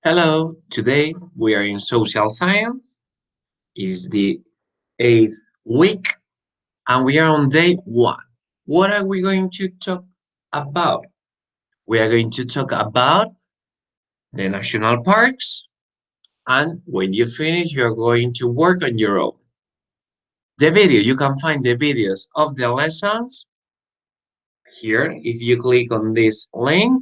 Hello, today we are in social science. It's the eighth week and we are on day one. What are we going to talk about? We are going to talk about the national parks, and when you finish, you're going to work on your own. The video, you can find the videos of the lessons here. If you click on this link,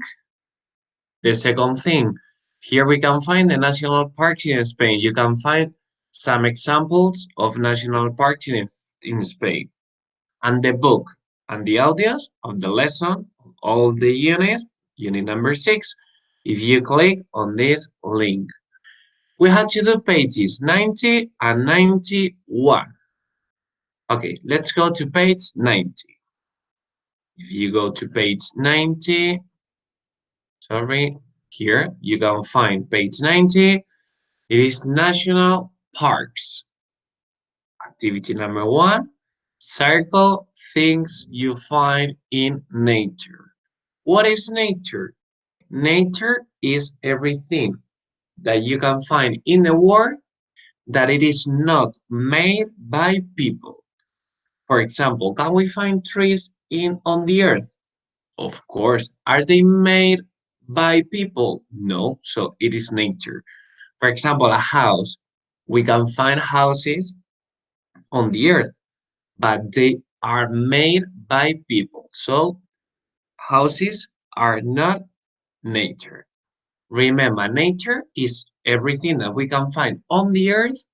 the second thing, here we can find the national parks in Spain. You can find some examples of national parks in Spain. And the book and the audios of the lesson, all the unit number 6, if you click on this link. We had to do pages 90 and 91. Okay, let's go to page 90. If you go to page 90, sorry, here you can find page 90. It is national parks. Activity number 1, circle things you find in nature. What is nature? Nature is everything that you can find in the world that it is not made by people. For example, can we find trees on the earth? Of course. Are they made by people? No, so it is nature. For example, a house. We can find houses on the earth, but they are made by people. So houses are not nature. Remember, nature is everything that we can find on the earth,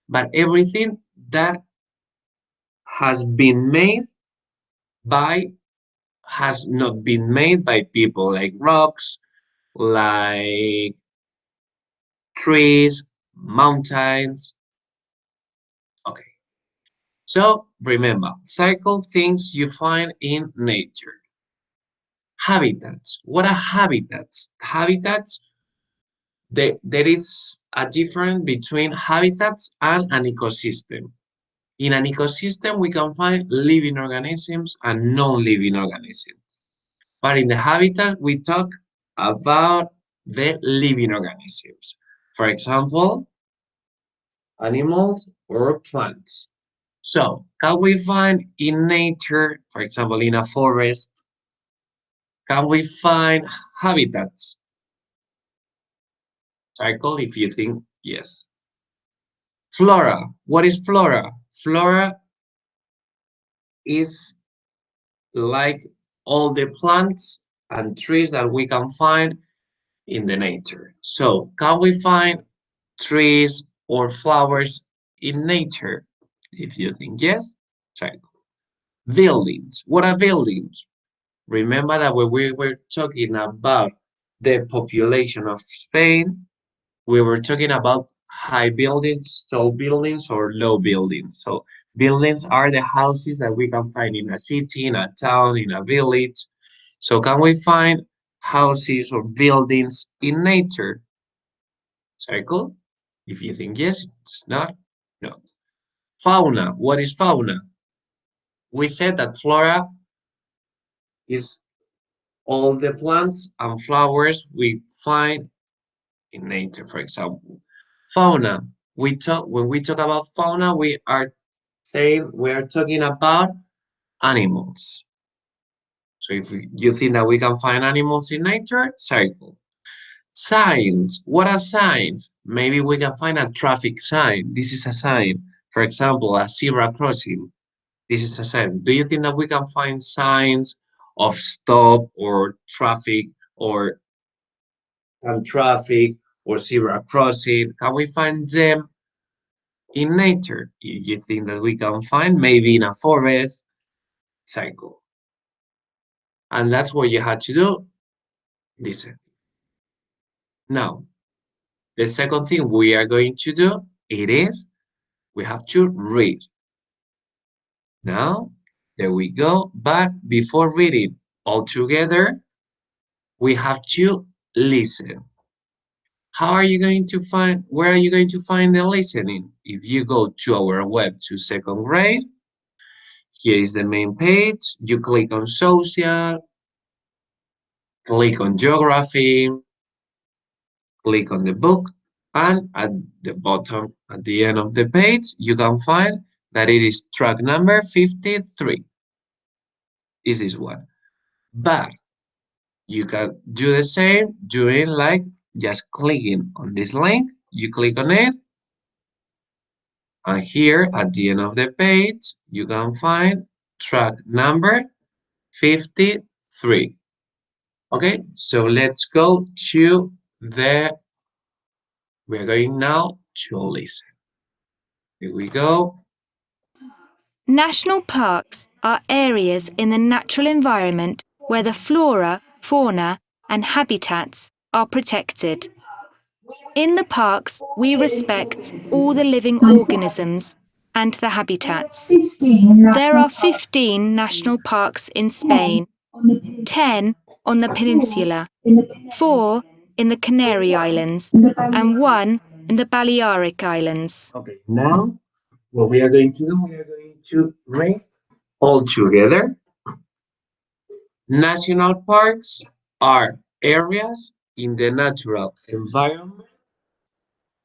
but everything that has been made by has not been made by people, like rocks, like trees, mountains. Okay. So remember, cycle things you find in nature. Habitats. What are habitats? Habitats, there is a difference between habitats and an ecosystem. In an ecosystem, we can find living organisms and non-living organisms. But in the habitat, we talk about the living organisms. For example, animals or plants. So, can we find in nature, for example, in a forest, can we find habitats? Circle if you think yes. Flora. What is flora? Flora is like all the plants and trees that we can find in the nature. So, can we find trees or flowers in nature? If you think yes, check. Buildings. What are buildings? Remember that when we were talking about the population of Spain, we were talking about high buildings, tall buildings, or low buildings. So buildings are the houses that we can find in a city, in a town, in a village. So can we find houses or buildings in nature? Circle. If you think yes, it's not. No. Fauna. What is fauna? We said that flora is all the plants and flowers we find in nature, for example. Fauna. When we talk about fauna, we are saying we are talking about animals. So if you think that we can find animals in nature, circle. Signs. What are signs? Maybe we can find a traffic sign. This is a sign. For example, a zebra crossing. This is a sign. Do you think that we can find signs of stop or traffic or traffic or zebra crossing? Can we find them in nature? You think that we can find maybe in a forest? Cycle. And that's what you had to do. Listen. Now, the second thing we are going to do, it is we have to read. Now, there we go. But before reading all together, we have to listen. How are you going to find, where are you going to find the listening? If you go to our web to second grade, Here is the main page. You click on social, click on geography, click on the book, and at the bottom, at the end of the page, you can find that it is track number 53. This is one. But you can do the same doing like just clicking on this link. You click on it, and here at the end of the page, you can find track number 53. Okay, so let's go to we're going now to listen. Here we go. National parks are areas in the natural environment where the flora, fauna, and habitats are protected. In the parks, we respect all the living organisms and the habitats. There are 15 national parks in Spain, 10 on the peninsula, 4 in the Canary Islands, and 1 in the Balearic Islands. Okay, now what we are going to do, we are going to read all together. National parks are areas in the natural environment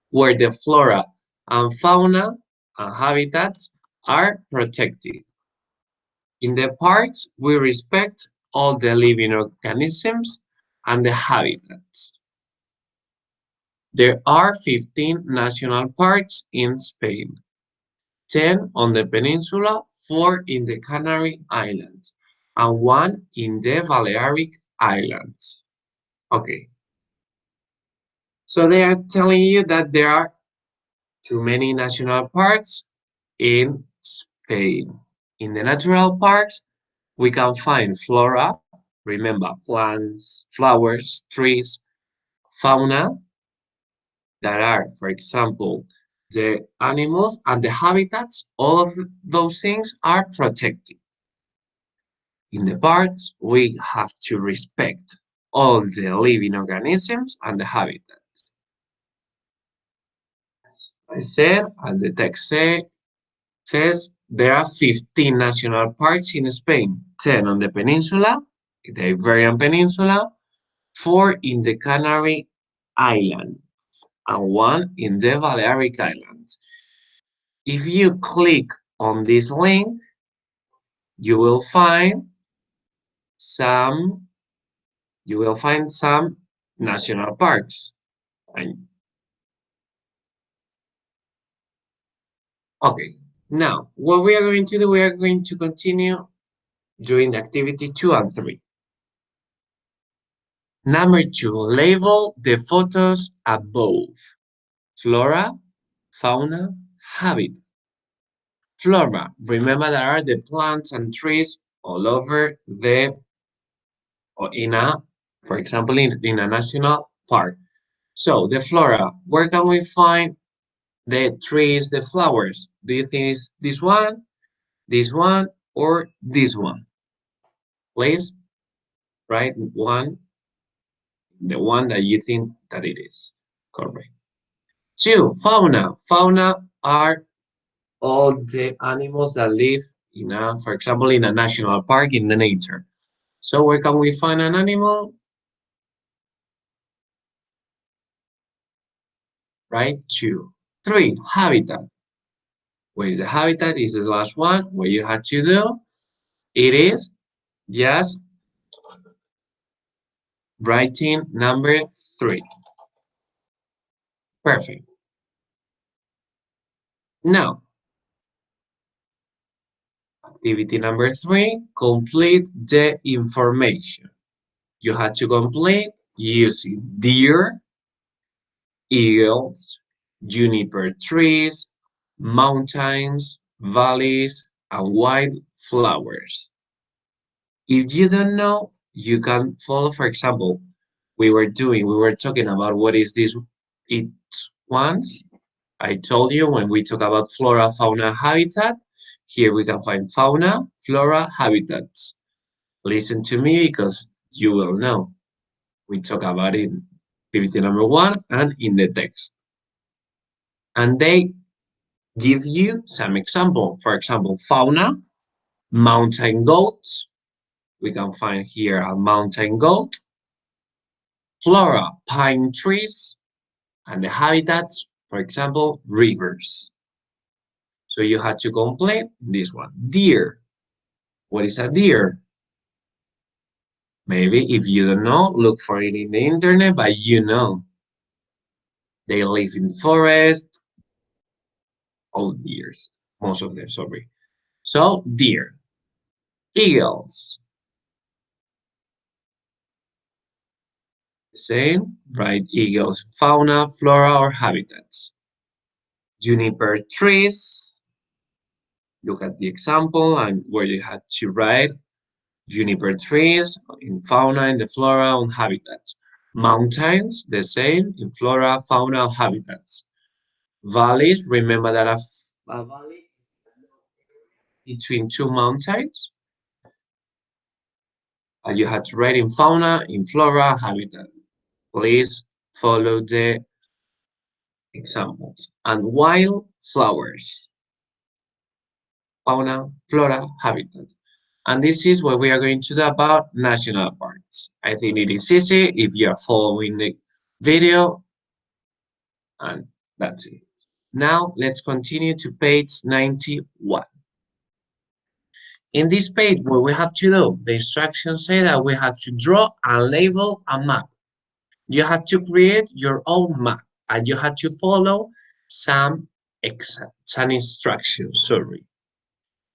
where the flora and fauna and habitats are protected. In the parks, we respect all the living organisms and the habitats. There are 15 national parks in Spain, 10 on the peninsula, 4 in the Canary Islands, and 1 in the Balearic Islands. Okay, so they are telling you that there are too many national parks in Spain. In the natural parks, we can find flora, remember plants, flowers, trees, fauna, that are, for example, the animals and the habitats, all of those things are protected. In the parks, we have to respect all the living organisms and the habitat. I said, and the text says there are 15 national parks in Spain, 10 on the peninsula, the Iberian Peninsula, 4 in the Canary Islands, and 1 in the Balearic Islands. If you click on this link, you will find some national parks. Okay, now what we are going to do, we are going to continue doing the activity 2 and 3. Number 2, label the photos above. Flora, fauna, habitat. Flora, remember there are the plants and trees all over or for example, in a national park. So the flora, where can we find the trees, the flowers? Do you think it's this one, or this one? Please write the one that you think that it is correct. 2, fauna. Fauna are all the animals that live for example, in a national park in the nature. So where can we find an animal? Right, 2. 3, habitat. Where is the habitat? Is the last one. What you have to do, it is just writing number 3. Perfect. Now, activity number 3, complete the information. You have to complete using deer, eagles, juniper trees, mountains, valleys, and wildflowers. If you don't know, you can follow, for example, we were talking about what is this it once. I told you when we talk about flora, fauna, habitat, here we can find fauna, flora, habitats. Listen to me because you will know. We talk about it in activity number 1 and in the text. And they give you some example. For example, fauna, mountain goats. We can find here a mountain goat. Flora, pine trees, and the habitats, for example, rivers. So you have to complete this one. Deer. What is a deer? Maybe if you don't know, look for it in the internet, but you know. They live in the forest, all deers, most of them, sorry. So, deer. Eagles. Same, right? Eagles, fauna, flora, or habitats. Juniper trees. Look at the example and where you had to write juniper trees in fauna, in the flora, on habitats. Mountains, the same in flora, fauna, habitats. Valleys, remember that a valley between two mountains. And you had to write in fauna, in flora, habitat. Please follow the examples. And wildflowers, fauna, flora, habitat. And this is what we are going to do about national parks. I think it is easy if you are following the video, and that's it. Now let's continue to page 91. In this page, what we have to do, the instructions say that we have to draw and label a map. You have to create your own map and you have to follow some instructions, sorry.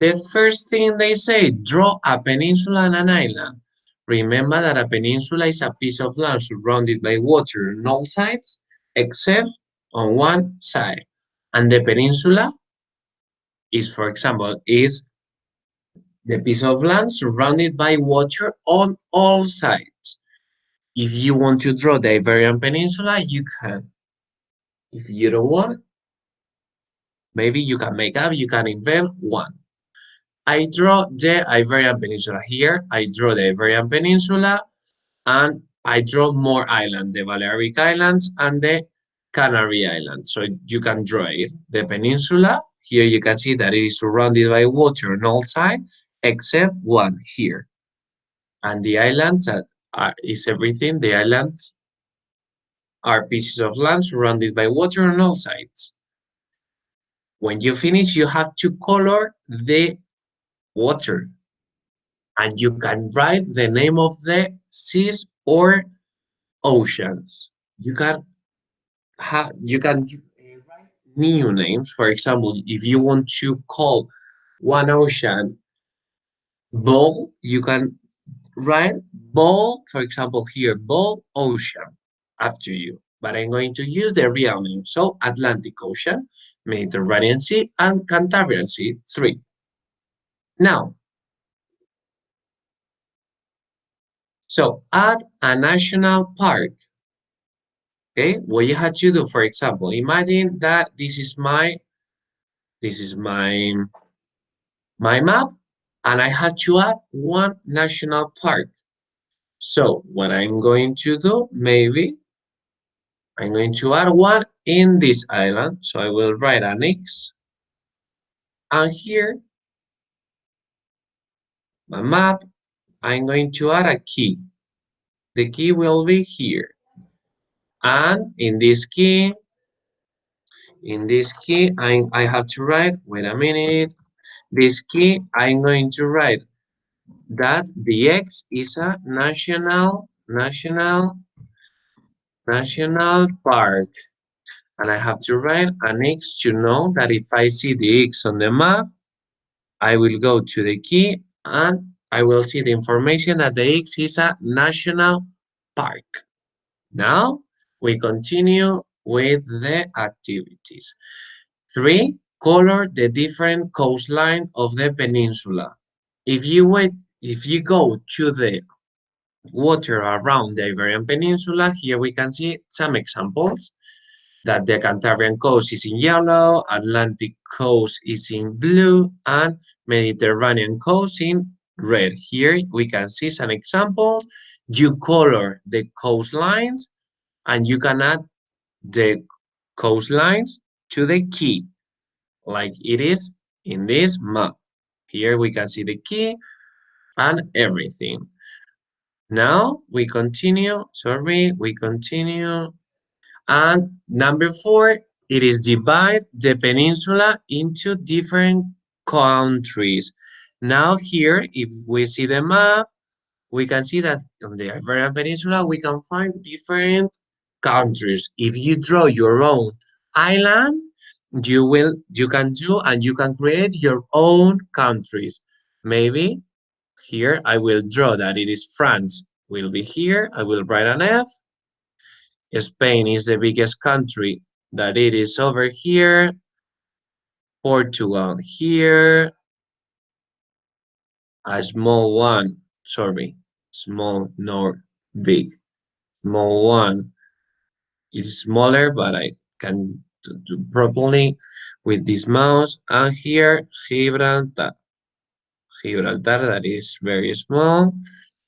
The first thing they say, draw a peninsula and an island. Remember that a peninsula is a piece of land surrounded by water on all sides, except on one side. And the peninsula is, for example, is the piece of land surrounded by water on all sides. If you want to draw the Iberian Peninsula, you can. If you don't want, maybe you can make up, you can invent one. I draw the Iberian Peninsula here. I draw the Iberian Peninsula and I draw more islands, the Balearic Islands and the Canary Islands. So you can draw it. The peninsula, here you can see that it is surrounded by water on all sides, except one here. And the islands is everything. The islands are pieces of land surrounded by water on all sides. When you finish, you have to color the water. And you can write the name of the seas or oceans. You can write new names. For example, if you want to call one ocean Ball, you can write Ball, for example, here, Ball Ocean, up to you. But I'm going to use the real name. So Atlantic Ocean, Mediterranean Sea, and Cantabrian Sea, 3. Now, so add a national park. Okay, what you have to do, for example, imagine that this is my map, and I have to add one national park. So what I'm going to do, maybe I'm going to add one in this island. So I will write an X. And here, my map, I'm going to add a key. The key will be here. And in this key, I have to write, wait a minute, this key, I'm going to write that the X is a national park. And I have to write an X to know that if I see the X on the map, I will go to the key and I will see the information that the X is a national park. Now we continue with the activities. 3, color the different coastline of the peninsula. If you go to the water around the Iberian Peninsula, here we can see some examples that the Cantabrian coast is in yellow, Atlantic coast is in blue, and Mediterranean coast in red. Here we can see some examples. You color the coastlines and you can add the coastlines to the key, like it is in this map. Here we can see the key and everything. Now we continue, we continue. And number 4, it is divide the peninsula into different countries. Now here, if we see the map, we can see that on the Iberian Peninsula, we can find different countries. If you draw your own island, you can do and you can create your own countries. Maybe here I will draw that it is France will be here. I will write an F. Spain is the biggest country that it is over here. Portugal here. A small one, sorry, small nor big. Small one is smaller, but I can do properly with this mouse. And here, Gibraltar. Gibraltar, that is very small.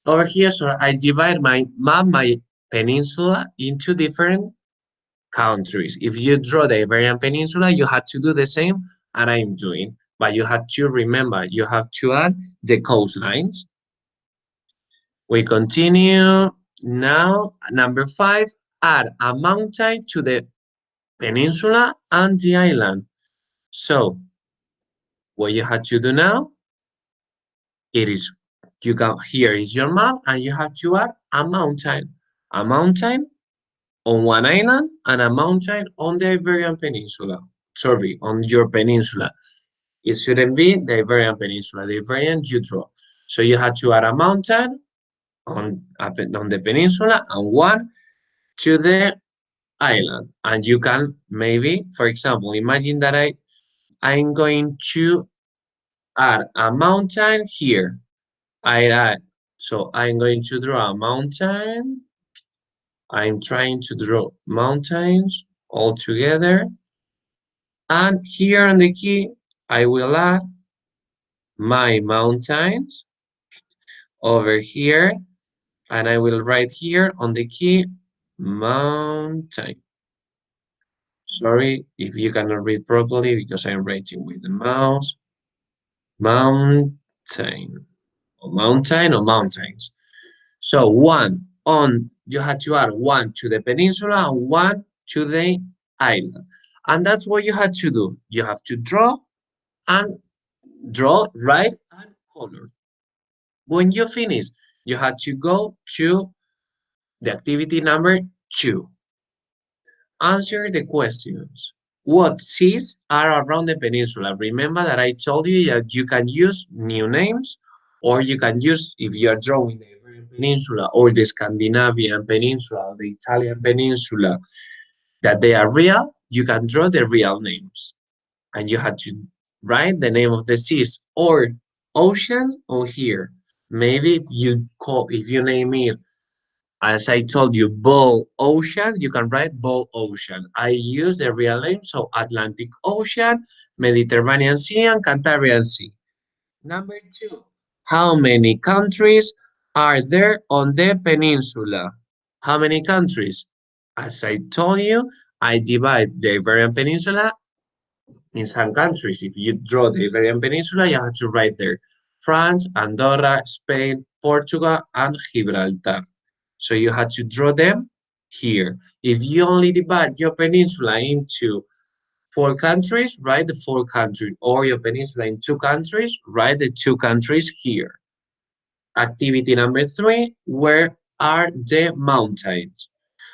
Over here, so I divide my map, my peninsula into different countries. If you draw the Iberian Peninsula, you have to do the same and I'm doing. But you have to remember, you have to add the coastlines. We continue. Now, number 5, add a mountain to the peninsula and the island. So, what you have to do now, it is, you can, here is your map and you have to add a mountain. A mountain on one island and a mountain on the Iberian Peninsula. Sorry, on your peninsula. It shouldn't be the Iberian Peninsula. The Iberian you draw. So you have to add a mountain on the peninsula and one to the island. And you can maybe, for example, imagine that I'm going to add a mountain here. So I'm going to draw a mountain. I'm trying to draw mountains all together. And here on the key, I will add my mountains over here. And I will write here on the key, mountain. Sorry if you cannot read properly because I'm writing with the mouse. Mountain, or mountain or mountains. So you have to add one to the peninsula and one to the island. And that's what you have to do. You have to draw, write, and color. When you finish, you have to go to the activity number 2. Answer the questions. What seas are around the peninsula? Remember that I told you that you can use new names, or you can use, if you are drawing the Iberian Peninsula or the Scandinavian Peninsula or the Italian Peninsula, that they are real, you can draw the real names. And you have to write the name of the seas or oceans on here. Maybe if you name it, as I told you, Ball Ocean, you can write Ball Ocean. I use the real name, so Atlantic Ocean, Mediterranean Sea, and Cantabrian Sea. Number 2, how many countries are there on the peninsula? How many countries? As I told you, I divide the Iberian Peninsula in some countries. If you draw the Iberian Peninsula, you have to write there France, Andorra, Spain, Portugal, and Gibraltar. So you have to draw them here. If you only divide your peninsula into 4 countries, write the 4 countries, or your peninsula in 2 countries, write the 2 countries here. Activity number 3, where are the mountains?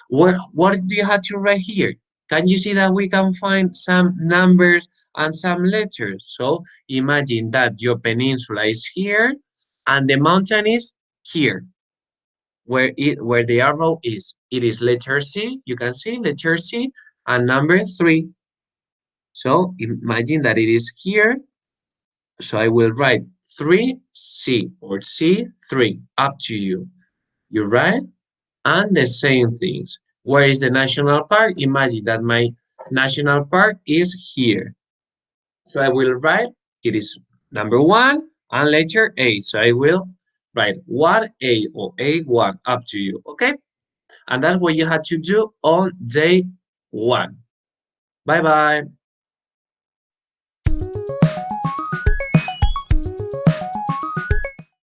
What do you have to write here? Can you see that we can find some numbers and some letters? So imagine that your peninsula is here and the mountain is here, where the arrow is. It is letter C, you can see letter C, and number 3. So imagine that it is here. So I will write 3C or C3, up to you. You write, and the same things. Where is the national park? Imagine that my national park is here. So I will write, it is number 1 and letter A. So I will write 1A or A1, up to you, okay? And that's what you have to do on day 1. Bye-bye.